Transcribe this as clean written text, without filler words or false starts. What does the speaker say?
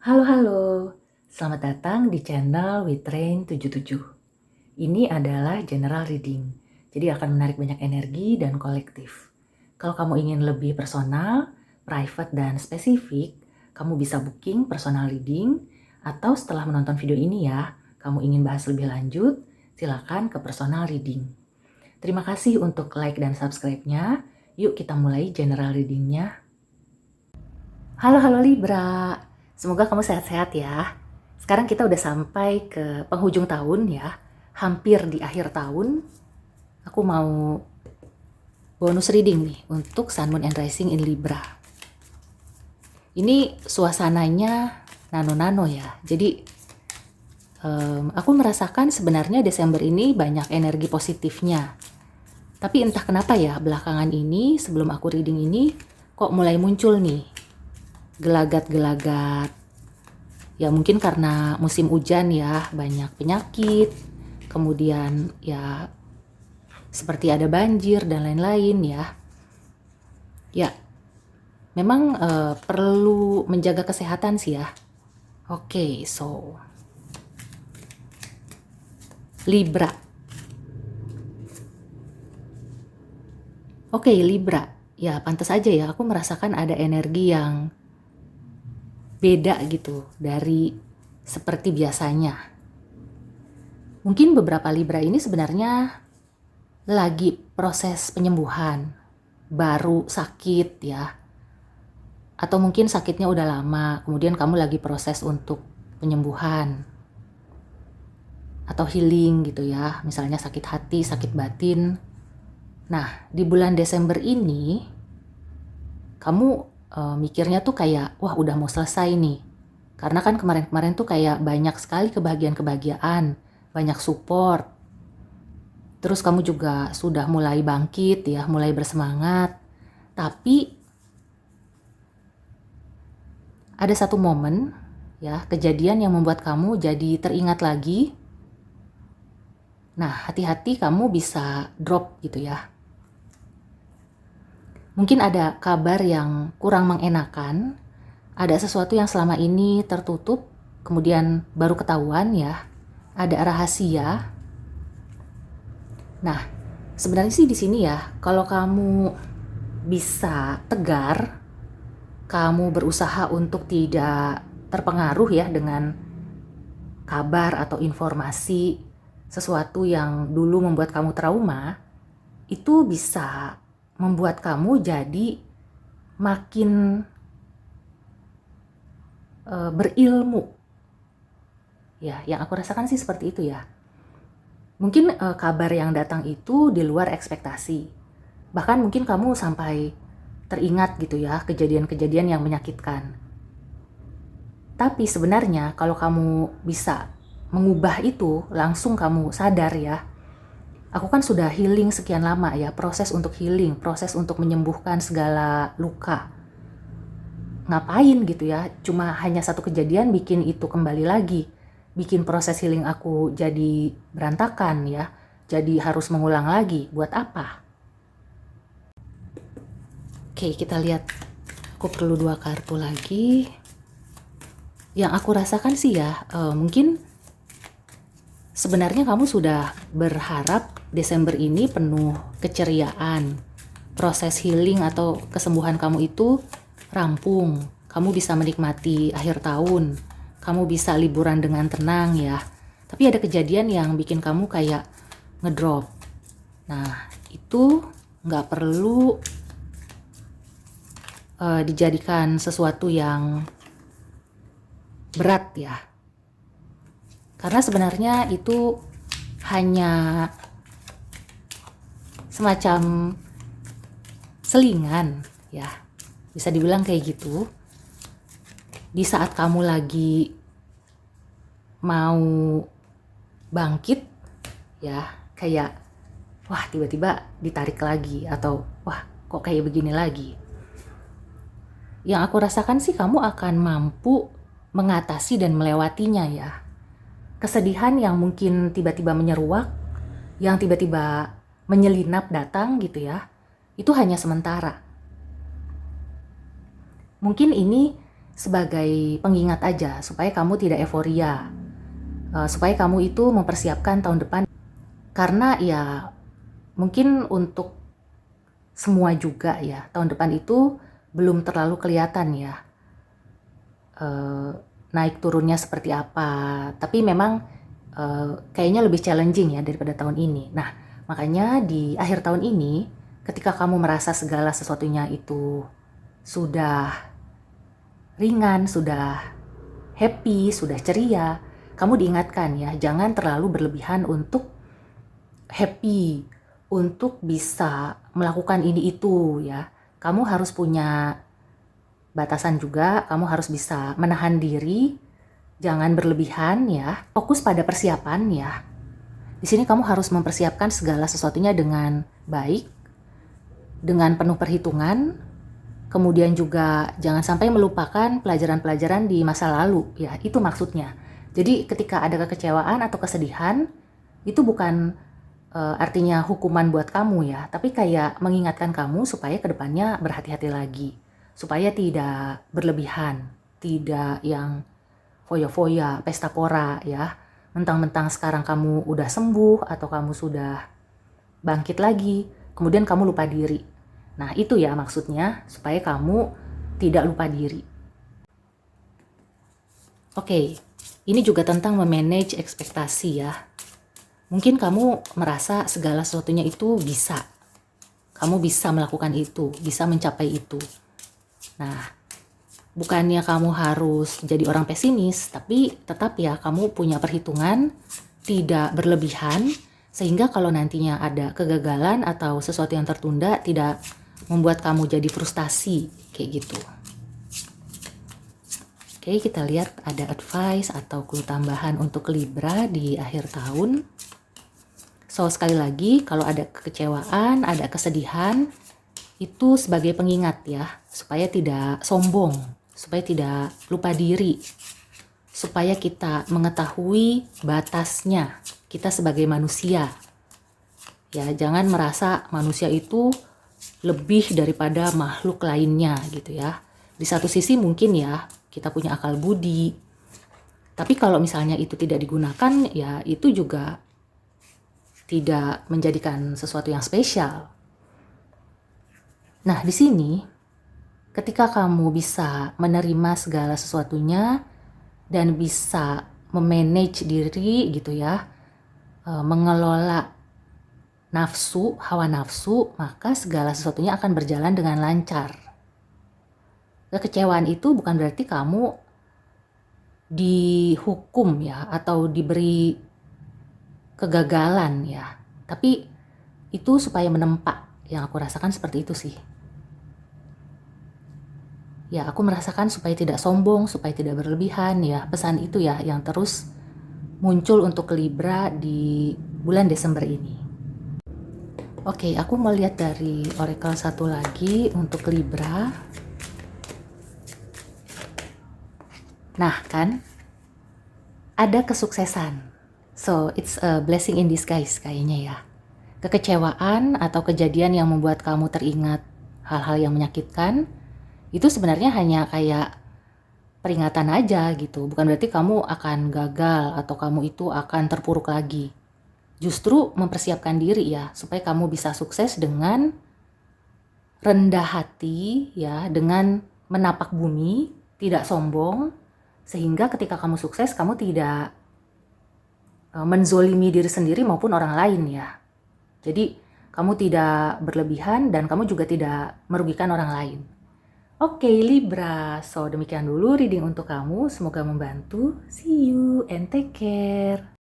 Halo, selamat datang di channel Witrain 77. Ini adalah general reading, jadi akan menarik banyak energi dan kolektif. Kalau kamu ingin lebih personal, private, dan spesifik, kamu bisa booking personal reading, atau setelah menonton video ini ya, kamu ingin bahas lebih lanjut, silakan ke personal reading. Terima kasih untuk like dan subscribe-nya. Yuk kita mulai general reading-nya. Halo Libra, semoga kamu sehat-sehat ya. Sekarang kita udah sampai ke penghujung tahun ya, hampir di akhir tahun. Aku mau bonus reading nih untuk Sun, Moon, and Rising in Libra. Ini suasananya nano-nano ya, jadi aku merasakan sebenarnya Desember ini banyak energi positifnya. Tapi entah kenapa ya, belakangan ini sebelum aku reading ini kok mulai muncul nih gelagat-gelagat. Ya mungkin karena musim hujan ya, banyak penyakit, kemudian ya seperti ada banjir dan lain-lain ya. Ya, memang perlu menjaga kesehatan sih ya. Oke, so Libra. Oke, Libra. Ya, pantas aja ya aku merasakan ada energi yang beda gitu dari seperti biasanya. Mungkin beberapa Libra ini sebenarnya lagi proses penyembuhan, baru sakit ya, atau mungkin sakitnya udah lama, kemudian kamu lagi proses untuk penyembuhan atau healing gitu ya, misalnya sakit hati, sakit batin. Nah, di bulan Desember ini kamu mikirnya tuh kayak, wah udah mau selesai nih. Karena kan kemarin-kemarin tuh kayak banyak sekali kebahagiaan-kebahagiaan, banyak support. Terus kamu juga sudah mulai bangkit ya, mulai bersemangat. Tapi ada satu momen ya, kejadian yang membuat kamu jadi teringat lagi. Nah, hati-hati kamu bisa drop gitu ya. Mungkin ada kabar yang kurang mengenakan, ada sesuatu yang selama ini tertutup, kemudian baru ketahuan ya, ada rahasia. Nah, sebenarnya sih di sini ya, kalau kamu bisa tegar, kamu berusaha untuk tidak terpengaruh ya dengan kabar atau informasi sesuatu yang dulu membuat kamu trauma, itu bisa membuat kamu jadi makin berilmu. Ya, yang aku rasakan sih seperti itu ya. Mungkin kabar yang datang itu di luar ekspektasi. Bahkan mungkin kamu sampai teringat gitu ya, kejadian-kejadian yang menyakitkan. Tapi sebenarnya kalau kamu bisa mengubah itu, langsung kamu sadar ya, aku kan sudah healing sekian lama ya, proses untuk healing, proses untuk menyembuhkan segala luka. Ngapain gitu ya, cuma hanya satu kejadian bikin itu kembali lagi, bikin proses healing aku jadi berantakan ya, jadi harus mengulang lagi, buat apa? Oke, kita lihat, aku perlu 2 kartu lagi. Yang aku rasakan sih ya, mungkin sebenarnya kamu sudah berharap Desember ini penuh keceriaan. Proses healing atau kesembuhan kamu itu rampung. Kamu bisa menikmati akhir tahun. Kamu bisa liburan dengan tenang ya. Tapi ada kejadian yang bikin kamu kayak ngedrop. Nah, itu nggak perlu dijadikan sesuatu yang berat ya. Karena sebenarnya itu hanya semacam selingan ya, bisa dibilang kayak gitu. Di saat kamu lagi mau bangkit ya, kayak wah tiba-tiba ditarik lagi, atau wah kok kayak begini lagi. Yang aku rasakan sih kamu akan mampu mengatasi dan melewatinya ya. Kesedihan yang mungkin tiba-tiba menyeruak, yang tiba-tiba menyelinap datang gitu ya, itu hanya sementara. Mungkin ini sebagai pengingat aja supaya kamu tidak euforia, supaya kamu itu mempersiapkan tahun depan. Karena ya mungkin untuk semua juga ya, tahun depan itu belum terlalu kelihatan ya naik turunnya seperti apa. Tapi memang kayaknya lebih challenging ya daripada tahun ini. Nah, makanya di akhir tahun ini, ketika kamu merasa segala sesuatunya itu sudah ringan, sudah happy, sudah ceria, kamu diingatkan ya, jangan terlalu berlebihan untuk happy, untuk bisa melakukan ini itu ya. Kamu harus punya batasan juga, kamu harus bisa menahan diri, jangan berlebihan ya. Fokus pada persiapan ya. Di sini kamu harus mempersiapkan segala sesuatunya dengan baik, dengan penuh perhitungan. Kemudian juga jangan sampai melupakan pelajaran-pelajaran di masa lalu ya, itu maksudnya. Jadi ketika ada kekecewaan atau kesedihan, itu bukan artinya hukuman buat kamu ya, tapi kayak mengingatkan kamu supaya kedepannya berhati-hati lagi, supaya tidak berlebihan, tidak yang foya-foya, pesta pora ya, mentang-mentang sekarang kamu udah sembuh atau kamu sudah bangkit lagi, kemudian kamu lupa diri. Nah itu ya maksudnya, supaya kamu tidak lupa diri. Oke, ini juga tentang memanage ekspektasi ya. Mungkin kamu merasa segala sesuatunya itu bisa. Kamu bisa melakukan itu, bisa mencapai itu. Nah, bukannya kamu harus jadi orang pesimis, tapi tetap ya kamu punya perhitungan, tidak berlebihan, sehingga kalau nantinya ada kegagalan atau sesuatu yang tertunda tidak membuat kamu jadi frustasi, kayak gitu. Oke, kita lihat ada advice atau clue tambahan untuk Libra di akhir tahun. So, sekali lagi, kalau ada kekecewaan, ada kesedihan, itu sebagai pengingat ya, supaya tidak sombong, supaya tidak lupa diri, supaya kita mengetahui batasnya, kita sebagai manusia. Ya, jangan merasa manusia itu lebih daripada makhluk lainnya gitu ya. Di satu sisi mungkin ya, kita punya akal budi. Tapi kalau misalnya itu tidak digunakan, ya itu juga tidak menjadikan sesuatu yang spesial. Nah, di sini ketika kamu bisa menerima segala sesuatunya dan bisa memanage diri gitu ya, mengelola nafsu, hawa nafsu, maka segala sesuatunya akan berjalan dengan lancar. Kekecewaan itu bukan berarti kamu dihukum ya atau diberi kegagalan ya, tapi itu supaya menempa. Yang aku rasakan seperti itu sih. Ya, aku merasakan supaya tidak sombong, supaya tidak berlebihan ya. Pesan itu ya yang terus muncul untuk Libra di bulan Desember ini. Oke, aku mau lihat dari oracle satu lagi untuk Libra. Nah, kan ada kesuksesan. So, it's a blessing in disguise kayaknya ya. Kekecewaan atau kejadian yang membuat kamu teringat hal-hal yang menyakitkan, itu sebenarnya hanya kayak peringatan aja gitu. Bukan berarti kamu akan gagal atau kamu itu akan terpuruk lagi. Justru mempersiapkan diri ya, supaya kamu bisa sukses dengan rendah hati ya, dengan menapak bumi, tidak sombong, sehingga ketika kamu sukses kamu tidak menzolimi diri sendiri maupun orang lain ya. Jadi kamu tidak berlebihan dan kamu juga tidak merugikan orang lain. Oke Libra, so demikian dulu reading untuk kamu, semoga membantu. See you and take care.